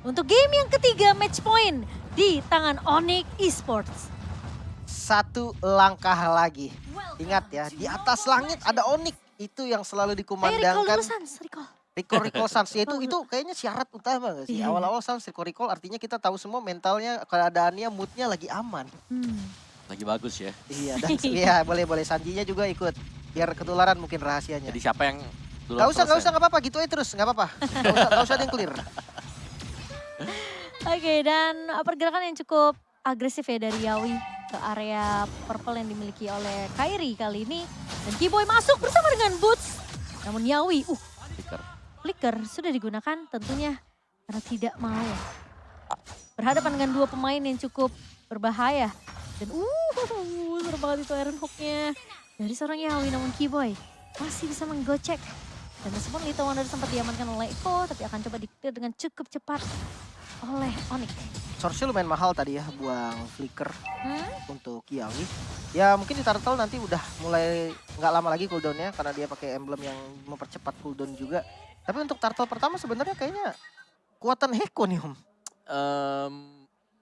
untuk game yang ketiga match point di tangan Onyx Esports. Satu langkah lagi. Ingat ya, di atas langit ada Onyx. Itu yang selalu Ayo recall dikumandangkan. dulu Sans, recall. Recall Sans, ya itu kayaknya syarat utama gak sih? Iya. Awal-awal Sans recall artinya kita tahu semua mentalnya, keadaannya, moodnya lagi aman. Lagi bagus ya. Iya, dan iya boleh-boleh Sanjinya juga ikut. Biar ketularan mungkin rahasianya. Jadi siapa yang dulu Gak usah, gak apa-apa, gitu aja terus, gak apa-apa. Gak usah ada yang clear. Oke, dan pergerakan yang cukup agresif ya dari Yawi ke area purple yang dimiliki oleh Kairi kali ini. Dan Keyboy masuk bersama dengan Boots. Namun Yawi, Flicker. flicker sudah digunakan tentunya karena tidak mau berhadapan dengan dua pemain yang cukup berbahaya. Dan seru banget itu Iron Hook-nya dari seorang Yawi, namun Keyboy masih bisa menggocek. Dan meskipun Little Wonder sempat diamankan oleh Eko, tapi akan coba di-clear dengan cukup cepat oleh Onyx. Source-nya lumayan mahal tadi ya, buang flicker untuk Yawi. Ya mungkin di Turtle nanti udah mulai nggak lama lagi cooldownnya karena dia pakai emblem yang mempercepat cooldown juga. Tapi untuk Turtle pertama sebenarnya kayaknya kuatan Heko nih Om.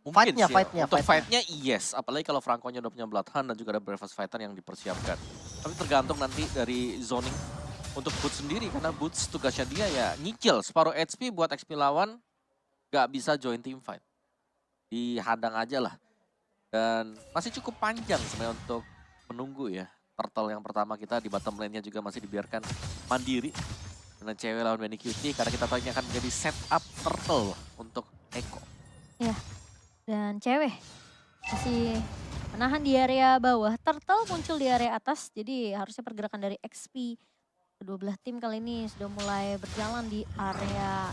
Mungkin Fight-nya, sih ya. fight-nya, Untuk fight-nya. fight-nya yes, apalagi kalau Franco-nya udah punya Bloodhound dan juga ada Breakfast Fighter yang dipersiapkan. Tapi tergantung nanti dari zoning untuk Boots sendiri, karena Boots tugasnya dia ya nyicil separuh HP buat XP lawan, gak bisa join team fight. Dihadang aja lah. Dan masih cukup panjang sebenarnya untuk menunggu ya. Turtle yang pertama kita di bottom lane-nya juga masih dibiarkan mandiri. Dengan cewek lawan Benny Cutie, karena kita tahu ini akan menjadi setup Turtle untuk Eko. Ya, dan cewek masih menahan di area bawah. Turtle muncul di area atas, jadi harusnya pergerakan dari XP kedua belah tim kali ini sudah mulai berjalan di area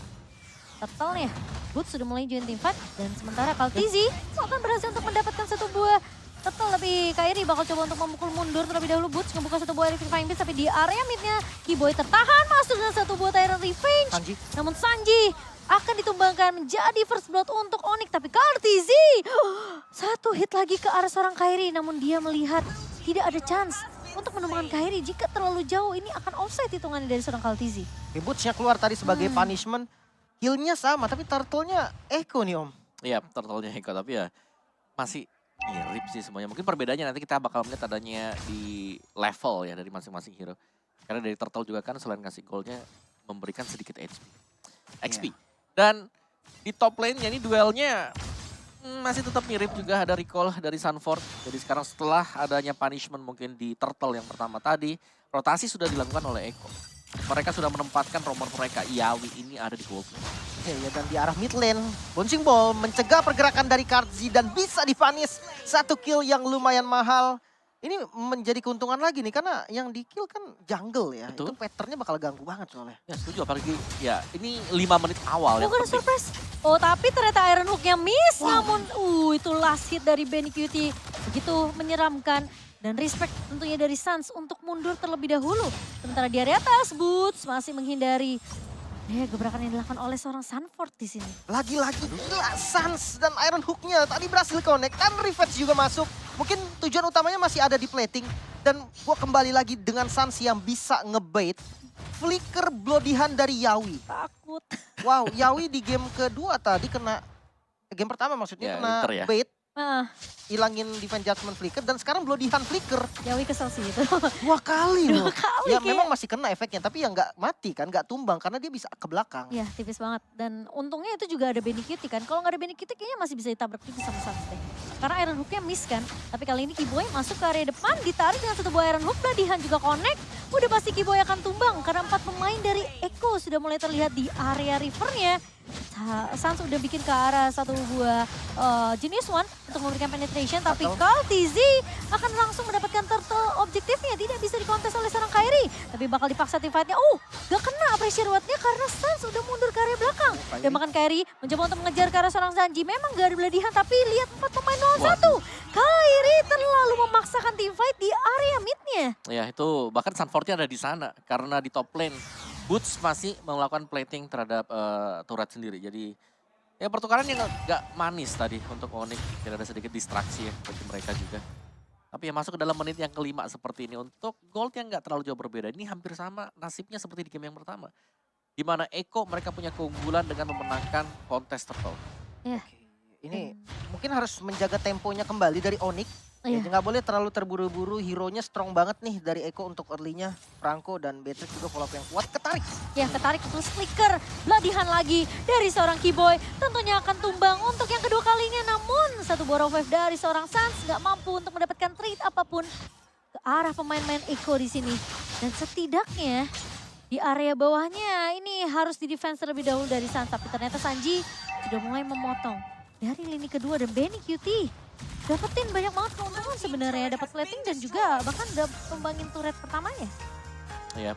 Turtle ya. Boots sudah mulai join team fight, dan sementara Kaltizi akan berhasil untuk mendapatkan satu buah Turtle, tapi Kairi bakal coba untuk memukul mundur terlebih dahulu. Boots ngebuka satu buah Electrifying Beast, tapi di area midnya Keyboy tertahan masuk dengan satu buah Tyrant Revenge. Sanji. Namun Sanji akan ditumbangkan menjadi first blood untuk Onyx, tapi Kaltizi satu hit lagi ke arah seorang Kairi, namun dia melihat tidak ada chance untuk menemukan Kairi. Jika terlalu jauh ini akan offside hitungannya dari seorang Kaltizi. Boots-nya keluar tadi sebagai punishment. Heal-nya sama tapi Turtle-nya Eko nih Om. Iya, Turtle-nya Eko, tapi ya masih mirip sih semuanya. Mungkin perbedaannya nanti kita bakal melihat adanya di level ya dari masing-masing hero. Karena dari Turtle juga kan selain ngasih gold-nya memberikan sedikit XP. Dan di top lane-nya ini duelnya masih tetap mirip juga, ada recall dari Sunford. Jadi sekarang setelah adanya punishment mungkin di Turtle yang pertama tadi, rotasi sudah dilakukan oleh Eko. Mereka sudah menempatkan romer mereka, Yawi ini ada di gold lane. Ya, dan di arah mid lane, Bouncing Ball mencegah pergerakan dari Kartzi dan bisa divanis. Satu kill yang lumayan mahal. Ini menjadi keuntungan lagi nih karena yang di kill kan jungle ya. Betul. Itu patternnya bakal ganggu banget soalnya. Ya setuju, apalagi ya ini 5 menit awal yang Bukan penting. surprise. Oh, tapi ternyata Iron Hook-nya miss. Namun itu last hit dari Benny Cutie. Begitu menyeramkan. Dan respect tentunya dari Sans untuk mundur terlebih dahulu. Sementara di area atas, Boots masih menghindari gebrakan yang dilakukan oleh seorang Sunford di sini. Lagi-lagi gila Sans dan Iron Hook-nya tadi berhasil connect dan Revenge juga masuk. Mungkin tujuan utamanya masih ada di plating. Dan gua kembali lagi dengan Sans yang bisa ngebait flicker Bloodihan dari Yawi. Takut. Wow, Yawi di game kedua tadi kena, game pertama maksudnya Ya, kena Winter ya. bait. Nah, Hilangin Defense Judgment Flicker dan sekarang Bloodihan Flicker. Yawi kesel sih itu. 2 kali loh. kali Ya kayak- memang masih kena efeknya tapi ya nggak mati kan, nggak tumbang karena dia bisa ke belakang. Ya, tipis banget. Dan untungnya itu juga ada Benny Cutie kan. Kalau nggak ada Benny Cutie kayaknya masih bisa ditabrak tipis sama Sans deh. Karena Iron Hook-nya miss kan. Tapi kali ini Keyboy masuk ke area depan, ditarik dengan satu buah Iron Hook. Bloodihan juga connect. Udah pasti Keyboy akan tumbang karena 4 pemain dari Eko sudah mulai terlihat di area rivernya. Sans udah bikin ke arah satu buah Genius One untuk memberikan penetration. Tapi Kaltizi akan langsung mendapatkan turtle objektifnya. Tidak bisa dikontes oleh seorang Kairi. Tapi bakal dipaksa tim fight-nya. Gak kena pressure watt-nya karena Sans udah mundur ke area belakang. Dan bahkan Kairi mencoba untuk mengejar ke arah seorang Sanji. Memang gak ada Bloodihan tapi lihat 4 pemain 0-1. Kairi terlalu memaksakan tim fight di area mid-nya. Ya itu bahkan Sunford-nya ada di sana karena di top lane Boots masih melakukan plating terhadap turret sendiri. Jadi ya pertukaran yang gak manis tadi untuk Onyx. Tidak ada sedikit distraksi ya bagi mereka juga. Tapi ya masuk ke dalam menit yang kelima seperti ini. Untuk gold yang gak terlalu jauh berbeda. Ini hampir sama nasibnya seperti di game yang pertama. Di mana Eko mereka punya keunggulan dengan memenangkan kontes turtle. Ya. Ini mungkin harus menjaga temponya kembali dari Onyx. Ya, Iya. nggak boleh terlalu terburu-buru, hero-nya strong banget nih dari Eko untuk early-nya. Franco dan Beatrix juga follow up yang kuat, ketarik. Ya, ketarik plus flicker. Beladihan lagi dari seorang Keyboy. Tentunya akan tumbang untuk yang kedua kalinya. Namun satu borrow wave dari seorang Sans nggak mampu untuk mendapatkan trade apapun ke arah pemain-pemain Eko di sini. Dan setidaknya di area bawahnya ini harus di defense terlebih dahulu dari Sans. Tapi ternyata Sanji sudah mulai memotong dari lini kedua dan Benny Cutie dapetin banyak banget keuntungan sebenarnya. Dapat plating dan juga bahkan udah tumbangin turret pertamanya. Ya.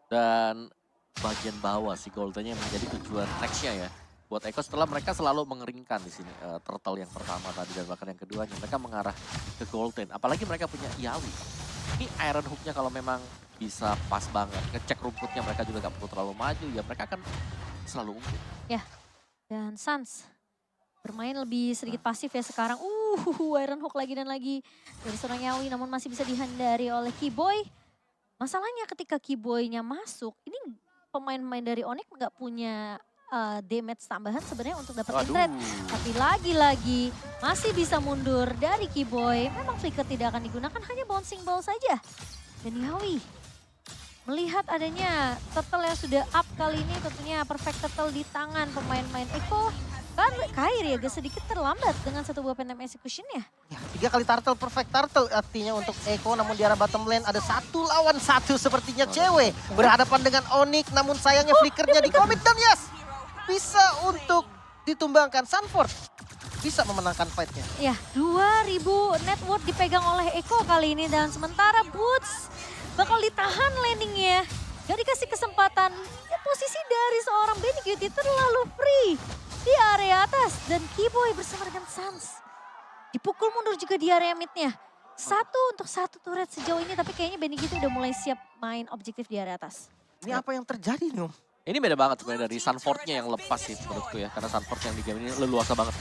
Dan bagian bawah si Goldennya menjadi tujuan nextnya ya. Buat Eko setelah mereka selalu mengeringkan di sini turtle yang pertama tadi dan bahkan yang keduanya mereka mengarah ke Golden. Apalagi mereka punya Yawi. Ini Iron Hook-nya kalau memang bisa pas banget, ngecek rumputnya mereka juga gak perlu terlalu maju ya mereka akan selalu unggul. Ya, dan Sans bermain lebih sedikit pasif ya sekarang. Iron Hook lagi dan lagi dari seorang Yawi namun masih bisa dihindari oleh Keyboy. Masalahnya ketika Keyboy-nya masuk, ini pemain-pemain dari Onyx nggak punya damage tambahan sebenarnya untuk dapetin trade. Tapi lagi-lagi masih bisa mundur dari Keyboy. Memang flicker tidak akan digunakan, hanya bouncing ball saja. Dan Yawi melihat adanya turtle yang sudah up kali ini, tentunya perfect turtle di tangan pemain-pemain Eko. Kan Kairi agak sedikit terlambat dengan satu buah Phantom Execution-nya. Ya, 3 kali turtle, perfect turtle artinya untuk Eko. Namun di arah bottom lane ada 1 lawan 1 sepertinya cewek. Berhadapan dengan Onyx, namun sayangnya flickernya di commit dan yes! Bisa untuk ditumbangkan. Sanford bisa memenangkan fight-nya. Ya, 2000 net worth dipegang oleh Eko kali ini. Dan sementara Boots bakal ditahan landingnya. Gak dikasih kesempatan. Ya, posisi dari seorang Benny Cutie terlalu free di area atas. Dan Keyboy bersama dengan Sans dipukul mundur juga di area midnya. Untuk satu turret sejauh ini. Tapi kayaknya Benny Cutie udah mulai siap main objektif di area atas. Ini apa yang terjadi nih, Om? Ini beda banget sebenarnya dari Sanford-nya yang lepas sih menurutku ya. Karena Sanford yang di game ini leluasa banget.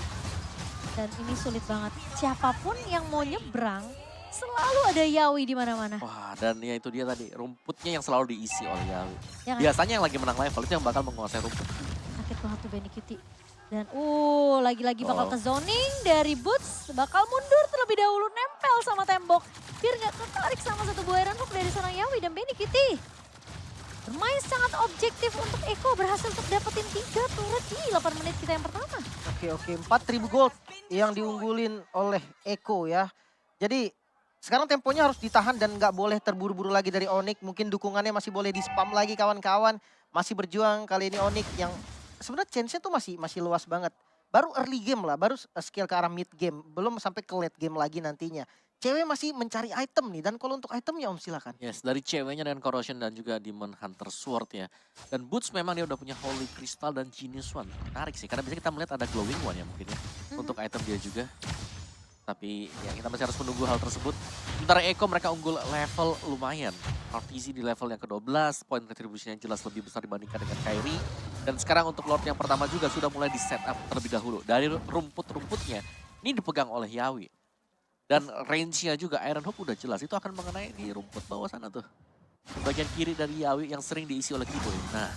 Dan ini sulit banget. Siapapun yang mau nyebrang, selalu ada Yawi di mana-mana. Wah, dan ya itu dia tadi, rumputnya yang selalu diisi oleh Yawi. Ya kan? Biasanya yang lagi menang level itu yang bakal menguasai rumput. Sakit banget tuh Benny Cutie. Dan lagi-lagi bakal ke zoning dari Boots. Bakal mundur terlebih dahulu, nempel sama tembok. Biar gak tertarik sama satu buah Iron Hook dari seorang Yawi dan Benny Cutie. Bermain sangat objektif untuk Eko, berhasil untuk dapetin 3 turret di 8 menit kita yang pertama. Oke, 4.000 gold yang diunggulin oleh Eko ya. Jadi sekarang temponya harus ditahan dan nggak boleh terburu-buru lagi dari Onyx. Mungkin dukungannya masih boleh di-spam lagi kawan-kawan. Masih berjuang kali ini Onyx yang sebenarnya chance-nya tuh masih luas banget. Baru early game lah, baru skill ke arah mid game. Belum sampai ke late game lagi nantinya. Cewek masih mencari item nih, dan kalau untuk itemnya Om silakan. Yes, dari ceweknya dengan Corrosion dan juga Demon Hunter Sword ya. Dan Boots memang dia udah punya Holy Crystal dan Genius One. Menarik sih, karena biasanya kita melihat ada Glowing One ya mungkin ya. Untuk item dia juga. Tapi ya kita masih harus menunggu hal tersebut. Sementara Eko mereka unggul level lumayan. RTZ di level yang ke-12, point retribution yang jelas lebih besar dibandingkan dengan Kairi. Dan sekarang untuk Lord yang pertama juga sudah mulai di setup terlebih dahulu. Dari rumput-rumputnya, ini dipegang oleh Yawi. Dan range-nya juga Iron Hook udah jelas, itu akan mengenai di rumput bawah sana tuh. Bagian kiri dari Yawi yang sering diisi oleh Keyboy. Nah,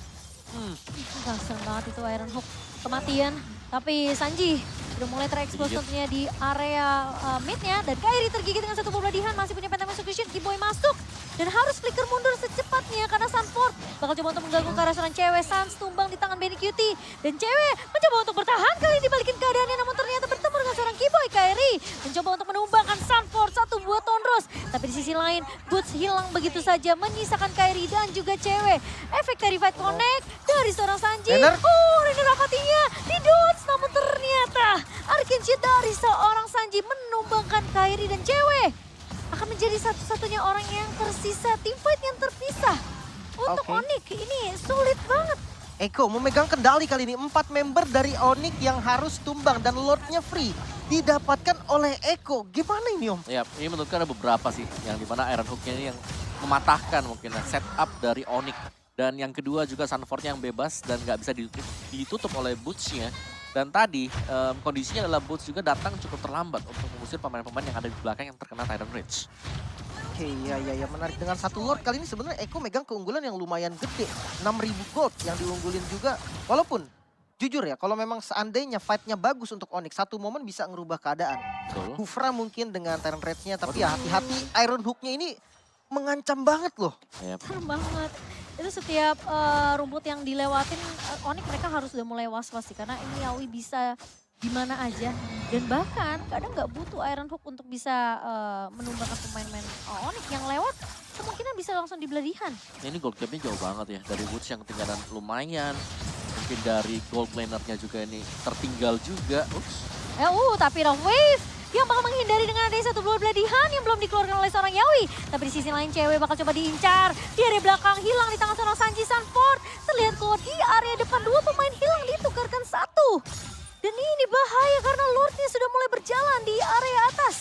Serem banget itu Iron Hook, kematian. Tapi Sanji udah mulai terekspos tentunya di area midnya. Dan Kairi tergigit dengan satu peladihan, masih punya Phantom Execution. Keyboy masuk dan harus flicker mundur secepatnya karena Sanford bakal coba untuk mengganggu ke arah seorang cewek. Sans tumbang di tangan Benny Cutie. Dan cewek mencoba untuk bertahan, kali ini dibalikin keadaannya namun ternyata bertemu dengan seorang Keyboy. Kairi mencoba untuk menumbangkan Sanford, satu buah Tonros. Tapi di sisi lain Boots hilang begitu saja, menyisakan Kairi dan juga cewek. Efek Terrified Connect dari seorang Sanji. Ini rapatinya di dodge, namun ternyata Arcane Shield dari seorang Sanji menumbangkan Kairi dan cewek. Akan menjadi satu-satunya orang yang tersisa, teamfight yang terpisah. Untuk Onyx ini sulit banget. Eko memegang kendali kali ini. 4 member dari Onyx yang harus tumbang dan Lordnya free. Didapatkan oleh Eko. Gimana ini Om? ya ini menurutku ada beberapa sih. Yang dimana Iron Hook-nya ini yang mematahkan mungkin setup dari Onyx. Dan yang kedua juga Sanford-nya yang bebas dan nggak bisa ditutup oleh Boots-nya. Dan tadi kondisinya adalah Boots juga datang cukup terlambat untuk mengusir pemain-pemain yang ada di belakang yang terkena Tyrant Rage. Oke, ya menarik. Dengan satu Lord kali ini sebenarnya Eko megang keunggulan yang lumayan gede. 6.000 gold yang diunggulin juga. Walaupun jujur ya, kalau memang seandainya fight-nya bagus untuk Onyx, satu momen bisa ngerubah keadaan. Betul. Kufra mungkin dengan Tyrant Rage-nya, tapi ya hati-hati Iron Hook-nya ini mengancam banget loh. Yap. Serem banget. Itu setiap rumput yang dilewatin Onyx mereka harus udah mulai was-was sih. Karena ini Yawi bisa di mana aja. Dan bahkan kadang nggak butuh Iron Hook untuk bisa menumbangkan pemain-pemain Onyx yang lewat. Kemungkinan bisa langsung dibeladihan. Ini gold gap-nya jauh banget ya. Dari Woods yang ketinggalan lumayan. Mungkin dari gold laner-nya juga ini tertinggal juga. Ups. Tapi Rough Wave yang bakal menghindari dengan adanya satu buah beladihan yang belum dikeluarkan oleh seorang Yawi. Tapi di sisi lain cewek bakal coba diincar. Di area belakang hilang di tangan seorang Sanji Sanford. Terlihat keluar di area depan, dua pemain hilang ditukarkan satu. Dan ini bahaya karena Lordnya sudah mulai berjalan di area atas.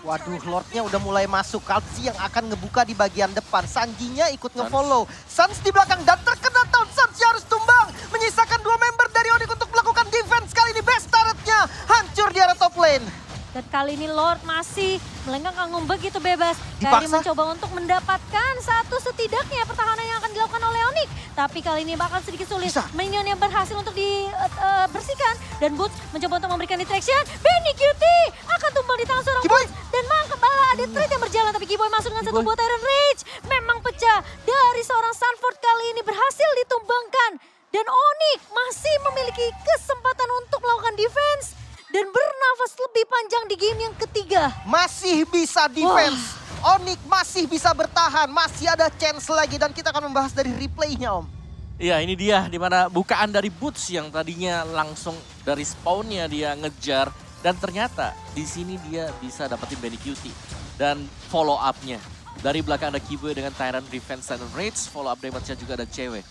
Waduh, Lordnya udah mulai masuk. Kalsi yang akan ngebuka di bagian depan. Sanjinya ikut ngefollow. Sans di belakang dan terkena down. Sans harus tumbang. Menyisakan dua member dari Onyx untuk melakukan defense. Kali ini best turretnya hancur di area top lane. Dan kali ini Lord masih melenggang begitu bebas. Kairi Dipaksa. mencoba untuk mendapatkan satu setidaknya pertahanan yang akan dilakukan oleh Onyx. Tapi kali ini bakal sedikit sulit. Bisa. Minion yang berhasil untuk dibersihkan. Dan Boots mencoba untuk memberikan distraction. Benny Cutie akan tumbang di tangan seorang Kiboy. Boots. Dan malah ada trade yang berjalan. Tapi Kiboy masuk dengan satu Kiboy. buah Tyrant Rage. Memang pecah dari seorang Sanford kali ini berhasil ditumbangkan. Dan Onyx masih memiliki kesempatan untuk melakukan defense. Dan bernafas lebih panjang di game yang ketiga. Masih bisa defense. Onyx masih bisa bertahan. Masih ada chance lagi. Dan kita akan membahas dari replaynya Om. Iya, ini dia dimana bukaan dari Boots yang tadinya langsung dari spawnnya dia ngejar. Dan ternyata di sini dia bisa dapetin Benny Cutie. Dan follow up-nya. Dari belakang ada Kiboy dengan Tyrant Defense and Rage. Follow up damage-nya juga ada cewek.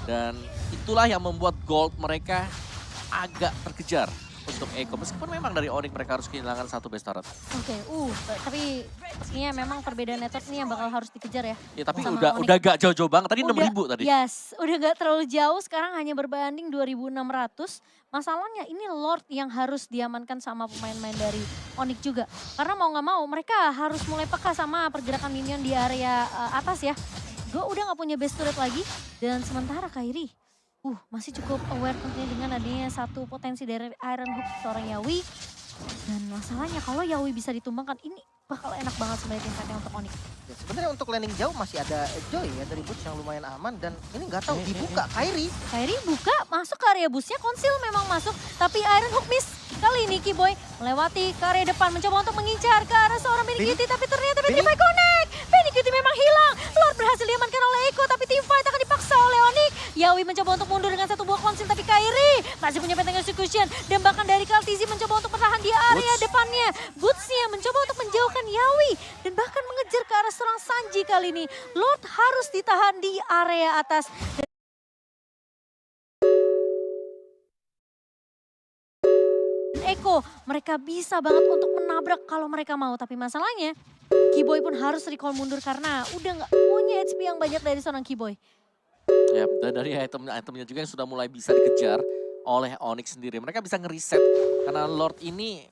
Dan itulah yang membuat gold mereka agak terkejar untuk Eko. Meskipun memang dari Onyx mereka harus kehilangan satu best turret. Oke, tapi pastinya memang perbedaan network ini yang bakal harus dikejar ya. Ya tapi Sama udah Onyx. gak jauh-jauh banget. Tadi 6.000 tadi. Yes, udah gak terlalu jauh. Sekarang hanya berbanding 2.600. Masalahnya ini Lord yang harus diamankan sama pemain-pemain dari Onyx juga. Karena mau gak mau mereka harus mulai peka sama pergerakan minion di area atas ya. Gue udah gak punya best turret lagi. Dan sementara Kairi masih cukup aware tentunya dengan adanya satu potensi dari Iron Hook seorang Yawi. Dan masalahnya kalau Yawi bisa ditumbangkan ini bakal enak banget sebenarnya tingkatnya untuk Onyx. Ya, sebenarnya untuk landing jauh masih ada Joy ya dari Boots yang lumayan aman. Dan ini nggak tahu dibuka Kairi. Kairi buka, masuk ke area busnya, Konsil memang masuk. Tapi Iron Hook miss. Kali ini Kiboy melewati ke area depan, mencoba untuk mengincar ke arah seorang Benny Cutie. Tapi ternyata Benny Fight connect. Benny Cutie memang hilang. Lord berhasil diamankan oleh Eko, tapi tim fight akan dipaksa oleh Onyx. Yawi mencoba untuk mundur dengan satu buah konsil, tapi Kairi masih punya Pentang Execution. Dan bahkan dari Kaltizi mencoba untuk bertahan di area depannya. Bootsnya mencoba untuk menjauhkan Yawi. Dan bahkan mengejar ke arah seorang Sanji kali ini. Lord harus ditahan di area atas. Eko, mereka bisa banget untuk menabrak kalau mereka mau. Tapi masalahnya, Kiboy pun harus recall mundur karena udah nggak punya HP yang banyak dari seorang Kiboy. Ya, dan dari itemnya juga yang sudah mulai bisa dikejar oleh Onyx sendiri. Mereka bisa ngeriset karena Lord ini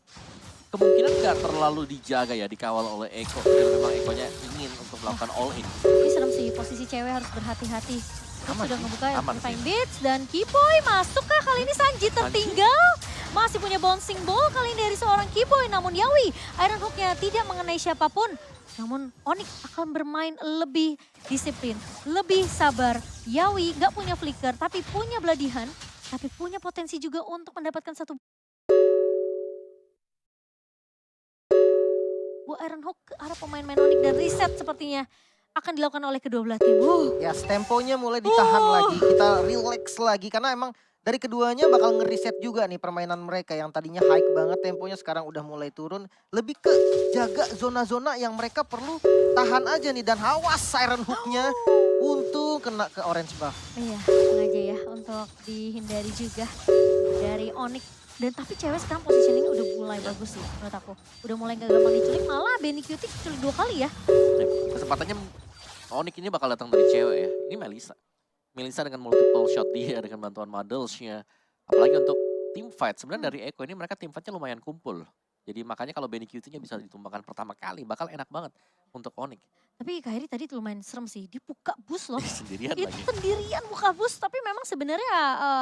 kemungkinan nggak terlalu dijaga ya, dikawal oleh Eko. Dan memang Ekonya ingin untuk melakukan all in. Ini serem sih, posisi cewek harus berhati-hati. Sudah ngebuka Fine Beats dan Kiboy masuk kah kali ini Sanji tertinggal. Masih punya bouncing ball kali ini dari seorang Kiboy. Namun Yawi, Iron Hook-nya tidak mengenai siapapun. Namun Onyx akan bermain lebih disiplin, lebih sabar. Yawi nggak punya flicker tapi punya beladihan. Tapi punya potensi juga untuk mendapatkan satu buah Iron Hook ke arah pemain-pemain Onyx. Dan reset sepertinya akan dilakukan oleh kedua belah tim. Ya, temponya mulai ditahan lagi. Kita relax lagi karena emang dari keduanya bakal ngeriset juga nih permainan mereka yang tadinya high banget temponya sekarang udah mulai turun. Lebih ke jaga zona-zona yang mereka perlu tahan aja nih. Dan awas Siren Hook-nya untung kena ke orange buff. Iya, sengaja ya untuk dihindari juga dari Onyx. Dan tapi cewek sekarang positioning udah mulai bagus sih menurut aku. Udah mulai gak gampang diculik, malah Benny Cutie diculik 2 kali ya. Kesempatannya Onyx ini bakal datang dari cewek ya. Ini Melissa. Melissa dengan multiple shot dia dengan bantuan Muddles-nya. Apalagi untuk team fight. Sebenarnya dari Eko ini mereka team fight-nya lumayan kumpul. Jadi makanya kalau Benny QT-nya bisa ditumbangkan pertama kali bakal enak banget untuk Onyx. Tapi Kairi tadi tuh lumayan serem sih, dia buka bus loh. Sendirian Itu lagi. sendirian buka bus, tapi memang sebenarnya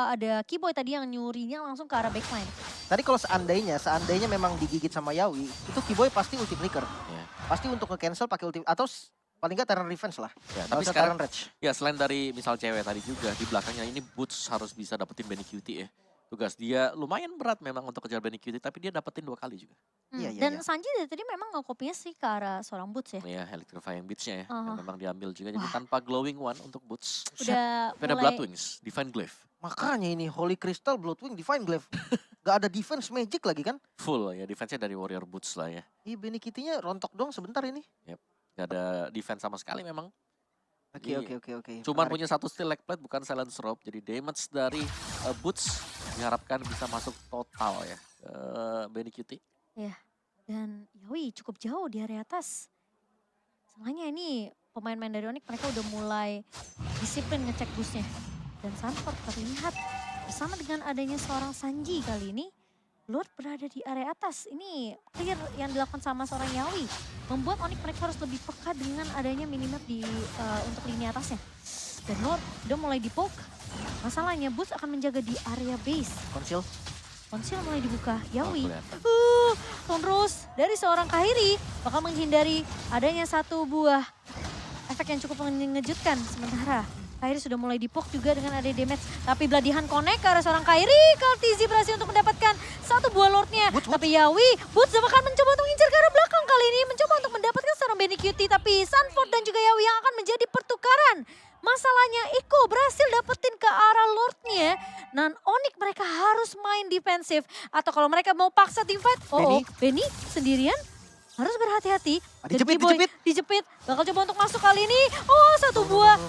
ada Keyboy tadi yang nyurinya langsung ke arah backline. Tadi kalau seandainya memang digigit sama Yawi, itu Keyboy pasti ulti flicker. Ya. Pasti untuk nge-cancel pakai ulti, atau paling nggak Terran Revenge lah. Ya, Nggak tapi usah sekarang Terran Rage. ya selain dari misal cewek tadi juga di belakangnya ini Boots harus bisa dapetin Benny QT ya. Tugas dia lumayan berat memang untuk kejar Benny QT tapi dia dapetin 2 kali juga. Iya, iya, Dan iya. Sanji dari tadi memang nge-copy-nya sih ke arah seorang Boots ya. Ya Electrifying Beats-nya ya yang Uh-huh. memang diambil juga jadi tanpa Glowing One untuk Boots. Udah Tapi ada mulai Bloodwings, Divine Glaive. Makanya ini Holy Crystal, Bloodwing, Divine Glaive. Gak ada defense magic lagi kan? Full ya defense-nya dari Warrior Boots lah ya. Iya, Benny Kitty-nya rontok dong sebentar ini. Gak ada defense sama sekali memang. Oke, Jadi, oke. Cuman Menarik. punya satu steel leg plate bukan silence rope. Jadi damage dari Boots diharapkan bisa masuk total ya ke Benny QT. dan Yawi cukup jauh di area atas. Soalnya ini pemain-pemain dari Onyx mereka udah mulai disiplin ngecek busnya. Dan Sanford terlihat bersama dengan adanya seorang Sanji kali ini. Lord berada di area atas. Ini clear yang dilakukan sama seorang Yawi. Membuat Onyx mereka harus lebih peka dengan adanya minimap di untuk lini atasnya. Dan Lord udah mulai di-poke. Masalahnya Boots akan menjaga di area base. Konsil. Konsil mulai dibuka. Yawi. kelihatan. Terus dari seorang Kairi bakal menghindari adanya satu buah efek yang cukup mengejutkan. Sementara Kairi sudah mulai dipok juga dengan ada damage. Tapi Bladihan connect ke arah seorang Kairi. Kaltizi berhasil untuk mendapatkan satu buah lordnya. Boots. Tapi Yawi, Boots bahkan mencoba untuk mengincar ke arah belakang kali ini. Mencoba untuk mendapatkan seorang Benny QT. Tapi Sanford dan juga Yawi yang akan menjadi pertukaran. Masalahnya Iko berhasil dapetin ke arah lordnya. Dan Onyx mereka harus main defensif. Atau kalau mereka mau paksa teamfight, Benny sendirian harus berhati-hati. Dan Dijepit, Keyboy dijepit. Bakal coba untuk masuk kali ini. Satu buah.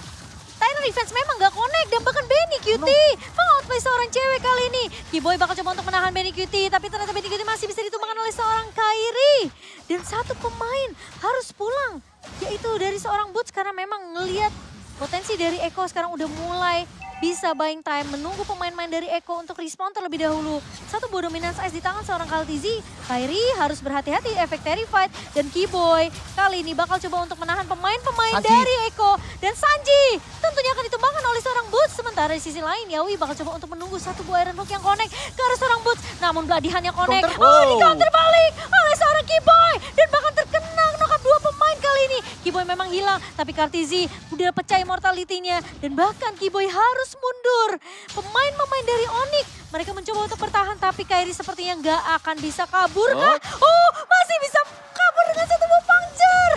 Tyrant Defense memang gak connect dan bahkan Benny QT mengoutplay seorang cewek kali ini. Keyboy bakal coba untuk menahan Benny QT tapi ternyata Benny QT masih bisa ditumbangkan oleh seorang Kairi. Dan satu pemain harus pulang yaitu dari seorang Boots karena memang ngelihat potensi dari Eko sekarang udah mulai bisa buying time, menunggu pemain-pemain dari Eko untuk respon terlebih dahulu. Satu buah dominance ice di tangan seorang Kaltizi. Kairi harus berhati-hati efek Terrified. Dan Keyboy kali ini bakal coba untuk menahan pemain-pemain Sanji. dari Eko. Dan Sanji tentunya akan ditumbangkan oleh seorang Boots. Sementara di sisi lain Yawi bakal coba untuk menunggu satu buah Iron Hook yang connect ke arah seorang Boots. Namun Bladihan yang connect, Counter. di counter balik oleh seorang Keyboy. Dan bahkan terkena knock-up dua pemain kali ini. Keyboy memang hilang, tapi Kaltizi udah pecah immortality-nya. Dan bahkan Keyboy harus mundur. Pemain-pemain dari Onyx, mereka mencoba untuk bertahan, tapi Kairi sepertinya nggak akan bisa kabur kah? Masih bisa kabur dengan satu buah puncture.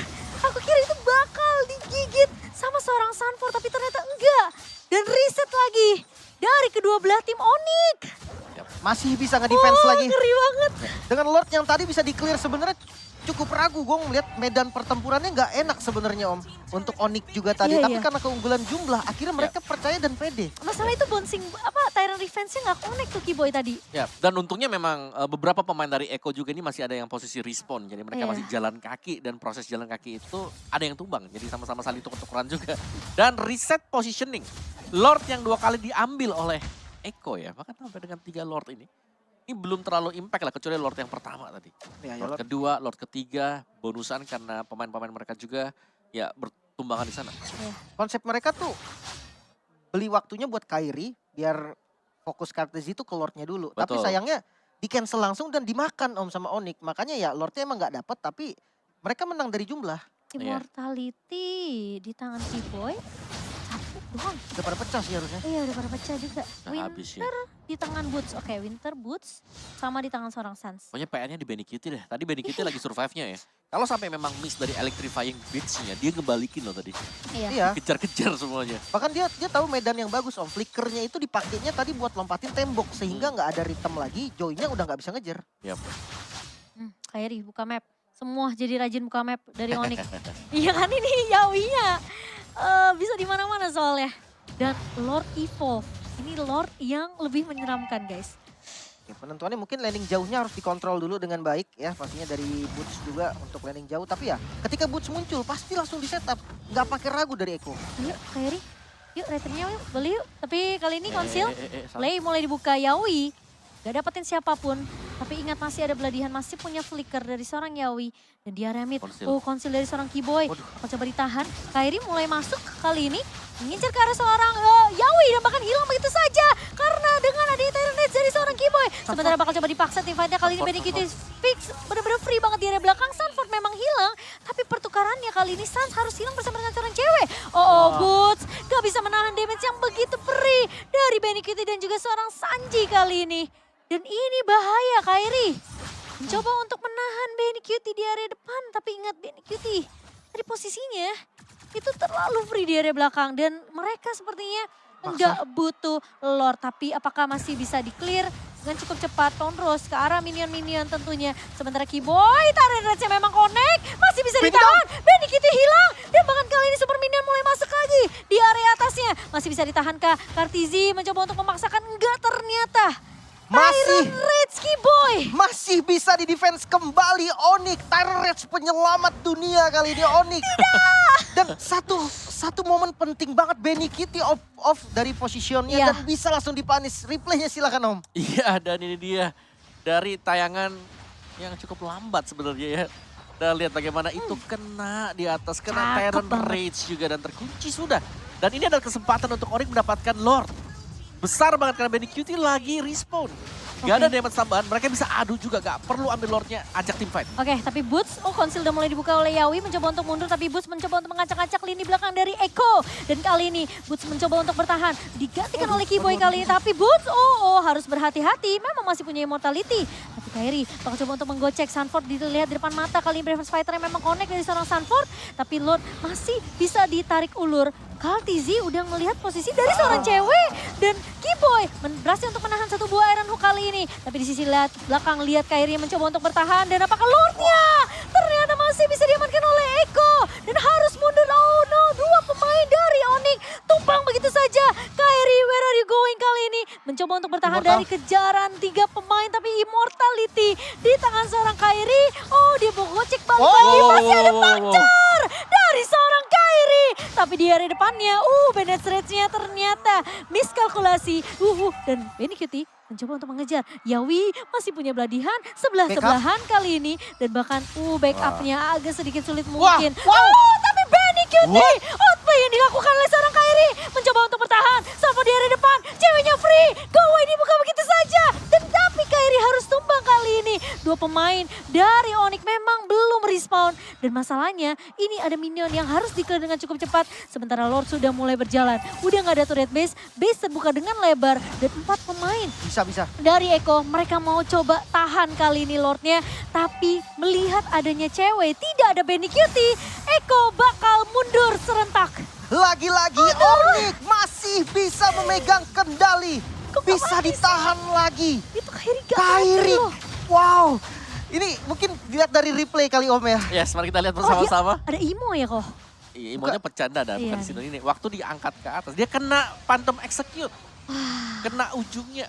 Aku kira itu bakal digigit sama seorang Sanford, tapi ternyata enggak. Dan reset lagi dari kedua belah tim Onyx. Masih bisa nge-defense lagi. Ngeri banget. Dengan Lord yang tadi bisa di-clear sebenarnya cukup ragu. Gue ngeliat medan pertempurannya nggak enak sebenarnya Om. Untuk Onyx juga tadi. Iya, Tapi iya. karena keunggulan jumlah, akhirnya mereka percaya dan pede. Masalah itu bouncing, Tyrant Defense-nya nggak connect tuh Keyboy tadi. Ya, dan untungnya memang beberapa pemain dari Eko juga ini masih ada yang posisi respawn. Jadi mereka Iya. masih jalan kaki dan proses jalan kaki itu ada yang tumbang. Jadi sama-sama saling tuker-tukeran juga. Dan reset positioning. Lord yang 2 kali diambil oleh Eko ya. Bahkan sampai dengan 3 Lord ini. Ini belum terlalu impact lah kecuali Lord yang pertama tadi. Ya, Lord kedua, Lord ketiga, bonusan karena pemain-pemain mereka juga ya bertumbangan di sana. Konsep mereka tuh beli waktunya buat Kairi biar fokus Kaltizi itu ke Lordnya dulu. Tapi Betul. sayangnya di cancel langsung dan dimakan Om sama Onyx. Makanya ya Lordnya emang nggak dapet tapi mereka menang dari jumlah. Immortality di tangan Keyboy. Satu doang. Udah pada pecah sih harusnya. Iya udah pada pecah juga. Nah, habis ya. Winter di tangan Boots. Oke, Winter Boots sama di tangan seorang Sans. Pokoknya PR-nya di Benny QT deh. Tadi Benny QT lagi survive-nya ya. Kalau sampai memang miss dari electrifying beats-nya, dia ngebalikin loh tadi. Iya. Iya. Kejar-kejar semuanya. Bahkan dia tahu medan yang bagus Om. Flickernya itu dipakainya tadi buat lompatin tembok. Sehingga nggak ada rhythm lagi. Joy-nya udah nggak bisa ngejar. Yap. Kairi buka map. Semua jadi rajin buka map dari Onyx. Iya kan ini Yawinya. Bisa di mana-mana soalnya. Dan Lord Evolve. Ini Lord yang lebih menyeramkan guys. Ya, penentuannya mungkin landing jauhnya harus dikontrol dulu dengan baik ya. Pastinya dari Boots juga untuk landing jauh. Tapi ya ketika Boots muncul pasti langsung di setup. Nggak pakai ragu dari Eko. Yuk Kairi. Yuk returnnya yuk beli yuk. Tapi kali ini konsil. salah. Play mulai dibuka Yawi. gak dapetin siapapun. Tapi ingat masih ada Bladihan, masih punya flicker dari seorang Yawi. Dan di area mid, konsil dari seorang Kiboy. Akan coba ditahan, Kairi mulai masuk kali ini. Mengincar ke arah seorang Yawi dan bahkan hilang begitu saja. Karena dengan adanya Tyrant Rage dari seorang Kiboy. Sementara bakal coba dipaksa teamfight-nya kali ini BNKT fix. Bener-bener free banget di area belakang. Sanford memang hilang, tapi pertukarannya kali ini Sans harus hilang bersama dengan seorang cewek. Boots gak bisa menahan damage yang begitu perih dari BNKT dan juga seorang Sanji kali ini. Dan ini bahaya Kairi. Mencoba untuk menahan BNKT di area depan, tapi ingat BNKT dari posisinya itu terlalu free di area belakang dan mereka sepertinya nggak butuh Lord. Tapi apakah masih bisa di-clear dengan cukup cepat? Tonros ke arah minion-minion tentunya. Sementara Kiboy, Tyrant Rage memang connect, masih bisa ditahan. BNKT hilang dan bahkan kali ini super minion mulai masuk lagi di area atasnya. Masih bisa ditahan kah? Kartizi mencoba untuk memaksakan, enggak ternyata. Masih Tyrant Rage Kiboy masih bisa di defense kembali Onyx. Tyrant Rage penyelamat dunia kali ini Onyx. Dan satu momen penting banget BNKT off dari positionnya dan bisa langsung dipanis. Replaynya silakan Om. Iya, dan ini dia dari tayangan yang cukup lambat sebenarnya ya. Dan lihat bagaimana itu kena di atas, kena Tyrant Rage juga dan terkunci sudah. Dan ini adalah kesempatan untuk Onyx mendapatkan Lord. Besar banget karena BNKT lagi respawn. Gak ada damage tambahan, mereka bisa adu juga, gak perlu ambil Lordnya, ajak tim fight. Oke, tapi Boots, konsil udah mulai dibuka oleh Yawi, mencoba untuk mundur, tapi Boots mencoba untuk mengacak-acak lini belakang dari Eko. Dan kali ini Boots mencoba untuk bertahan, digantikan oleh Kiboy kali ini, tapi Boots, harus berhati-hati, memang masih punya immortality. Tapi Kairi bakal coba untuk menggocek, Sanford dilihat di depan mata, kali ini Bravers Fighter yang memang connect dari seorang Sanford, tapi Lord masih bisa ditarik ulur. Kartizi udah melihat posisi dari seorang cewek dan Kiboy berhasil untuk menahan satu buah Iron Hook kali ini. Tapi di sisi belakang lihat Kairi mencoba untuk bertahan dan apakah Lordnya ternyata masih bisa diamankan oleh Eko dan harus mundur. Oh no, dua pemain dari Onyx tumpang begitu saja. Kairi, where are you going kali ini? Mencoba untuk bertahan dari kejaran tiga pemain tapi immortality di tangan seorang Kairi. Dia gocek balik lagi, masih ada pacar dari seorang Kairi. Tapi di area depannya, Bennett Rage-nya ternyata miskalkulasi. Dan BNKT mencoba untuk mengejar. Yawi masih punya Bladihan, sebelah-sebelahan kali ini. Dan bahkan backupnya agak sedikit sulit mungkin. Tapi BNKT, outplay yang dilakukan oleh seorang Kairi. Mencoba untuk bertahan, sampai di area depan. Ceweknya free, go away dibuka begitu saja. Dan tapi Kairi harus tumbang kali ini. Dua pemain dari Onyx memang belum respawn. Dan masalahnya ini ada minion yang harus di-clear dengan cukup cepat. Sementara Lord sudah mulai berjalan. Udah gak ada turret base terbuka dengan lebar. Dan 4 pemain. Bisa. Dari Eko, mereka mau coba tahan kali ini Lordnya. Tapi melihat adanya cewek, tidak ada BNKT. Eko bakal mundur serentak. Lagi-lagi Onyx masih bisa memegang kendali. Bisa ditahan lagi. Itu Kairi. Wow. Ini mungkin dilihat dari replay kali Om ya. Yes, mari kita lihat bersama-sama. Ada Imo ya kok? Iya, Imonya pecanda dah, bukan sini ini. Waktu diangkat ke atas, dia kena Phantom Execute. Kena ujungnya.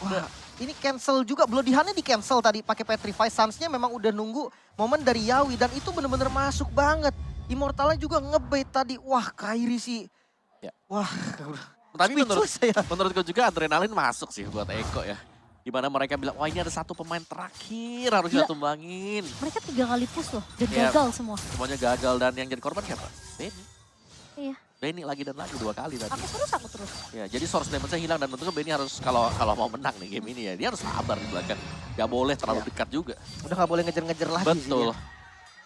Wah, ini cancel juga. Bladihannya di cancel tadi pakai Petrify. Suns-nya memang udah nunggu momen dari Yawi dan itu bener-bener masuk banget. Immortalnya juga ngebait tadi. Wah, Kairi sih. Ya. Wah. Tapi menurutku juga adrenalin masuk sih buat Eko ya. Dimana mereka bilang, wah ini ada satu pemain terakhir harus kita tumbangin. Mereka 3 kali push loh dan gagal semua. Semuanya gagal dan yang jadi korban siapa? Benny. Iya. Benny lagi dan lagi 2 kali tadi. Aku terus. Ya, jadi source damage-nya hilang dan tentunya Benny harus kalau mau menang nih game ini ya, dia harus sabar di belakang. Gak boleh terlalu dekat juga. Udah gak boleh ngejar-ngejar lagi Betul. sih.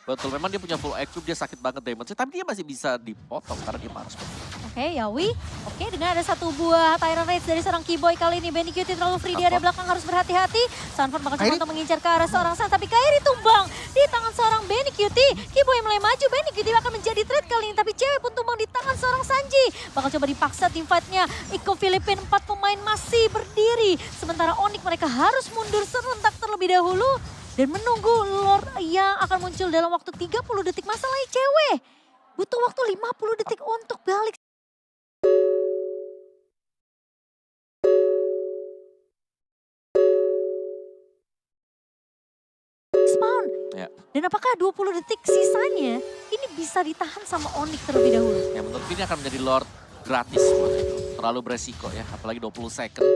Betul, memang dia punya full equip, dia sakit banget damage, tapi dia masih bisa dipotong karena dia harus. Oke, Yawi. Oke, dengan ada satu buah Tyrant Rage dari seorang Kiboy kali ini. BNKT terlalu free di area belakang, harus berhati-hati. Sanford bakal coba untuk mengincar ke arah seorang Sans, tapi Kairi tumbang di tangan seorang BNKT. Kiboy mulai maju, BNKT akan menjadi threat kali ini, tapi cewek pun tumbang di tangan seorang Sanji. Bakal coba dipaksa tim fight-nya. Iko Filipin 4 pemain masih berdiri. Sementara Onyx mereka harus mundur serentak terlebih dahulu. Dan menunggu Lord yang akan muncul dalam waktu 30 detik. Masalahnya cewek butuh waktu 50 detik untuk balik. Spawn. Ya. Dan apakah 20 detik sisanya ini bisa ditahan sama Onyx terlebih dahulu? Ya menurut ini akan menjadi Lord gratis buat itu. Terlalu beresiko ya, apalagi 20 second.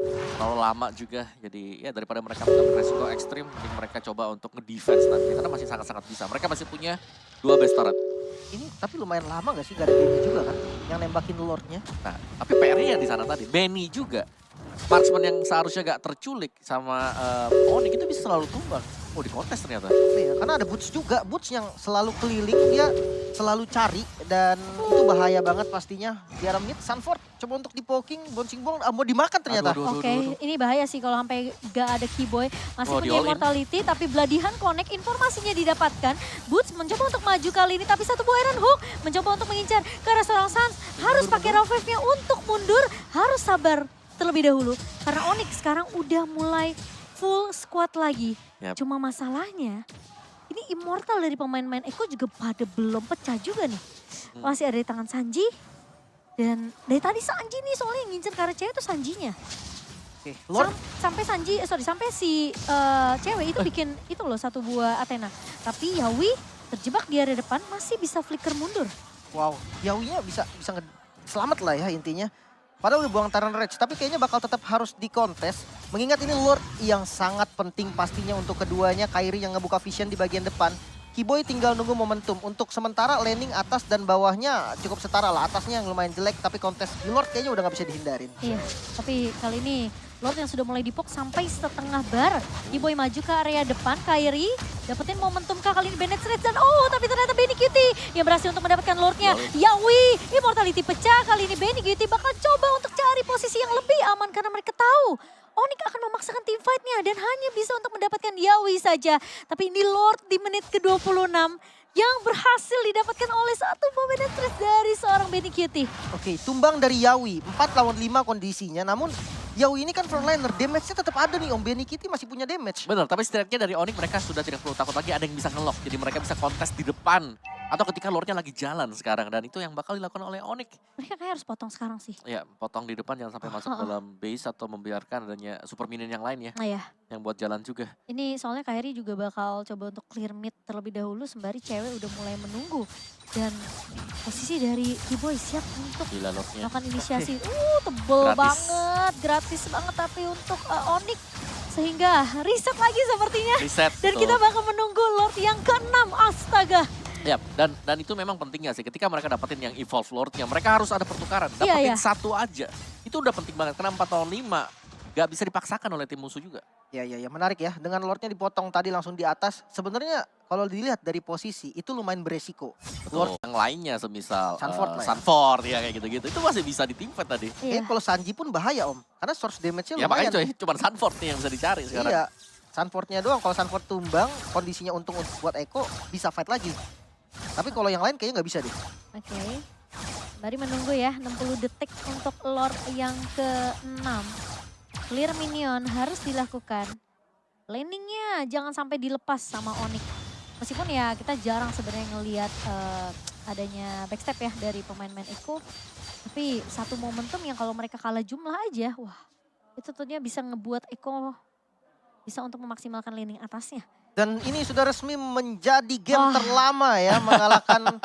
terlalu lama juga. Jadi ya daripada mereka mengambil resiko ekstrim, mending mereka coba untuk nge-defense nanti. Karena masih sangat-sangat bisa. Mereka masih punya 2 base turret. Ini tapi lumayan lama gak sih? Gak ada Benny juga kan? Yang nembakin Lordnya. Nah, tapi PR-nya di sana tadi. Benny juga. Marksman yang seharusnya gak terculik sama Onyx itu bisa selalu tumbang. Oh, di kontes ternyata. Iya, karena ada Boots juga. Boots yang selalu keliling, dia selalu cari. Dan itu bahaya banget pastinya. Di arah mid, Sanford coba untuk di-poking, bouncing ball, mau dimakan ternyata. Aduh. Oke, ini bahaya sih kalau sampai gak ada Keyboy. Masih Oh, punya di all in. immortality, tapi Bloodihan connect, informasinya didapatkan. Boots mencoba untuk maju kali ini, tapi satu buah Iron Hook mencoba untuk mengincar ke arah seorang Sans. Harus pakai revive-nya untuk mundur, harus sabar terlebih dahulu. Karena Onyx sekarang udah mulai full squad lagi. Yap. Cuma masalahnya, ini immortal dari pemain-pemain Eko juga pada belum pecah juga nih. Masih ada di tangan Sanji. Dan dari tadi Sanji nih soalnya yang ngincer ke arah cewek itu Sanjinya. Oke, Lord. Sampai Sanji, sampai si cewek itu bikin itu loh satu buah Athena. Tapi Yawi terjebak di area depan masih bisa flicker mundur. Wow, Yawinya bisa selamat lah ya intinya. Padahal udah buang Tyrant Rage, tapi kayaknya bakal tetap harus dikontes. Mengingat ini Lord yang sangat penting pastinya untuk keduanya. Kairi yang ngebuka vision di bagian depan. Keyboy tinggal nunggu momentum. Untuk sementara laning atas dan bawahnya cukup setara lah. Atasnya yang lumayan jelek, tapi kontes di Lord kayaknya udah gak bisa dihindarin. Iya, tapi kali ini Lord yang sudah mulai dipok sampai setengah bar. Keyboy maju ke area depan, Kairi dapetin momentum kah kali ini Bennett Rage dan tapi ternyata Benny Cutie yang berhasil untuk mendapatkan Lordnya. Yawi, immortality pecah kali ini Benny Cutie bakal coba untuk cari posisi yang lebih aman karena mereka tahu Onyx akan memaksakan team fight-nya dan hanya bisa untuk mendapatkan Yawi saja. Tapi ini Lord di menit ke-26 yang berhasil didapatkan oleh satu Bennett Rage dari seorang Benny Cutie. Oke, tumbang dari Yawi. 4 lawan 5 kondisinya, namun Yawi ini kan frontliner, damage-nya tetap ada nih Om. Benny Kitty masih punya damage. Benar, tapi setidaknya dari Onyx mereka sudah tidak perlu takut lagi ada yang bisa nge-lock. Jadi mereka bisa kontes di depan. Atau ketika Lordnya lagi jalan sekarang. Dan itu yang bakal dilakukan oleh Onyx. Mereka kayak harus potong sekarang sih. Ya, potong di depan jangan sampai masuk dalam base atau membiarkan adanya super minion yang lain ya. Nah ya, Yang buat jalan juga. ini soalnya Kairi juga bakal coba untuk clear mid terlebih dahulu sembari cewek udah mulai menunggu. Dan posisi dari Keyboy siap untuk Gila Lordnya. melakukan inisiasi. Tebel Gratis. banget, gratis banget tapi untuk Onyx. Sehingga reset lagi sepertinya. Reset. Dan betul. kita bakal menunggu Lord yang ke-6, astaga. Ya, dan itu memang pentingnya sih. Ketika mereka dapetin yang evolve Lordnya, mereka harus ada pertukaran. Iya, Dapetin iya. satu aja. Itu udah penting banget. Karena 4 lawan 5 gak bisa dipaksakan oleh tim musuh juga. Ya, menarik ya. Dengan Lordnya dipotong tadi langsung di atas. Sebenarnya kalau dilihat dari posisi itu lumayan beresiko. Lord, Yang lainnya semisal Sanford lah ya. Sanford ya kayak gitu-gitu. Itu masih bisa di teamfight tadi. Iya. kalau Sanji pun bahaya Om. Karena source damage-nya Ya lumayan. makanya coy, cuma Sanford nih yang bisa dicari sekarang. Iya, Sanfordnya doang. Kalau Sanford tumbang, kondisinya untung buat Eko, bisa fight lagi. Tapi kalau yang lain kayaknya nggak bisa deh. Oke. Mari menunggu ya 60 detik untuk Lord yang ke-6. Clear minion harus dilakukan. Laningnya jangan sampai dilepas sama Onyx. Meskipun ya kita jarang sebenarnya ngelihat adanya backstep ya dari pemain-pemain Eko. Tapi satu momentum yang kalau mereka kalah jumlah aja, wah itu tentunya bisa ngebuat Eko bisa untuk memaksimalkan laning atasnya. Dan ini sudah resmi menjadi game Wah. terlama ya, mengalahkan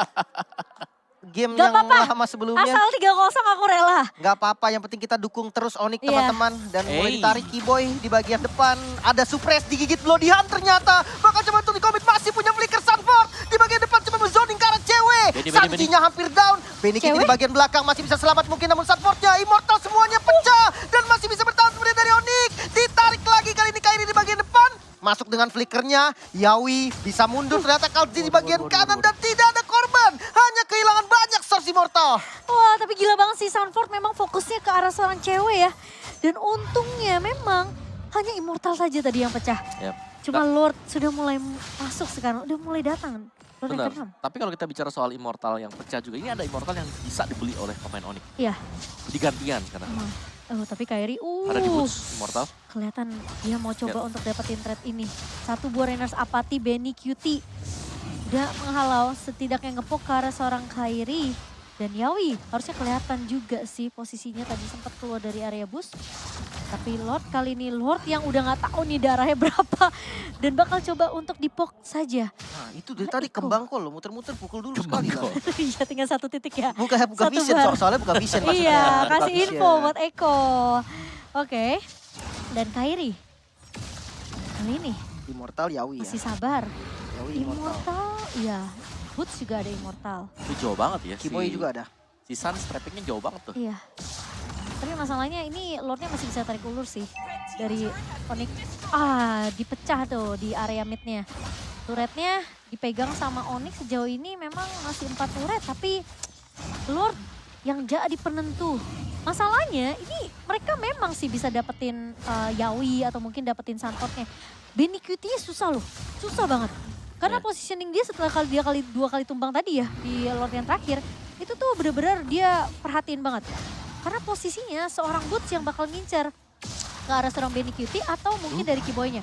game Gak yang apa-apa. lama sebelumnya. Asal 3-0 aku rela. Gak apa-apa, yang penting kita dukung terus Onyx Iya. teman-teman. Dan mulai Hey. ditarik Keyboy di bagian depan. Ada suppress digigit Bloodihan ternyata. Bakal coba untuk di-commit, masih punya flicker Sanford. Di bagian depan coba men-zoning ke arah cewek. Benny. Sanjinya hampir down. Benny Kitty Cewek? di bagian belakang masih bisa selamat mungkin. Namun Sanfordnya immortal semuanya pecah. Dan masih bisa bertahan sebenarnya dari Onyx. Ditarik lagi kali ini Kairi di bagian depan. Masuk dengan flickernya, Yawi bisa mundur ternyata Kalzi di bagian kanan dan tidak ada korban. Hanya kehilangan banyak source immortal. Wah, tapi gila banget sih Sanford memang fokusnya ke arah seorang cewek ya. Dan untungnya memang hanya immortal saja tadi yang pecah. Yap. Cuma Lord sudah mulai masuk sekarang, udah mulai datang. Lord yang Benar. ke-6. Tapi kalau kita bicara soal immortal yang pecah juga, ini ada immortal yang bisa dibeli oleh pemain Onyx. Iya, Digantian sekarang. emang. Tapi Kairi, Ada di boots immortal. kelihatan dia mau coba untuk dapetin trade ini. Satu buah Rainers Apathy, Benny Cutie. Udah menghalau, setidaknya ngepok ke arah seorang Kairi. Dan Yawi harusnya kelihatan juga sih posisinya tadi sempat keluar dari area bus. Tapi Lord kali ini, Lord yang udah gak tahu nih darahnya berapa. Dan bakal coba untuk dipok saja. Nah itu dari Nah, tadi Iko. kembang kol loh, muter-muter pukul dulu sekali lah. Iya, tinggal satu titik ya. Buka Satu vision bar. soalnya buka vision maksudnya. Iya, Buka kasih vision. info buat Eko. Oke. Dan Kairi. Kali ini Immortal Yawi ya. masih sabar. Yawi Immortal. Immortal, iya. Boots juga ada Immortal. Itu jauh banget ya. Kiboy juga ada. Si Suns trappingnya jauh banget tuh. Iya. Tapi masalahnya ini Lordnya masih bisa tarik ulur sih. Dari Onyx. Dipecah tuh di area midnya. Turretnya dipegang sama Onyx sejauh ini memang masih 4 turret. Tapi Lord yang jadi penentu. Masalahnya ini mereka memang sih bisa dapetin Yawi atau mungkin dapetin Santornya. Benny QT susah loh, susah banget. Karena Iya. positioning dia setelah dia dua kali tumbang tadi ya di Lord yang terakhir. Itu tuh bener-bener dia perhatiin banget. Karena posisinya seorang Boots yang bakal ngincer ke arah seorang Benny QT atau mungkin dari Kiboy-nya.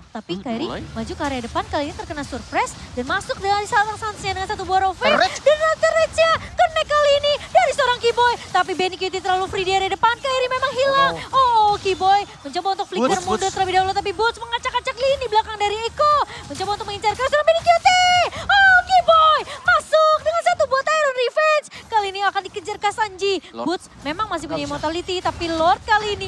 Tapi Kairi mulai. maju ke area depan kali ini terkena surprise dan masuk dari seorang Sansnya dengan satu buah Rovage. Turret. Dan turretnya connect kali ini dari seorang Kiboy. Tapi Benny QT terlalu free di area depan, Kairi memang hilang. Kiboy mencoba untuk flicker Boots, mundur Boots. terlebih dahulu tapi Boots mengacak-acak lini belakang dari Eko. Mencoba untuk mengincar ke seorang Benny QT. Kiboy masuk dengan satu buah Tyrant Revenge. Kali ini akan dikejar Kasanji. Lord. Boots memang masih punya Nggak bisa. immortality tapi Lord kali ini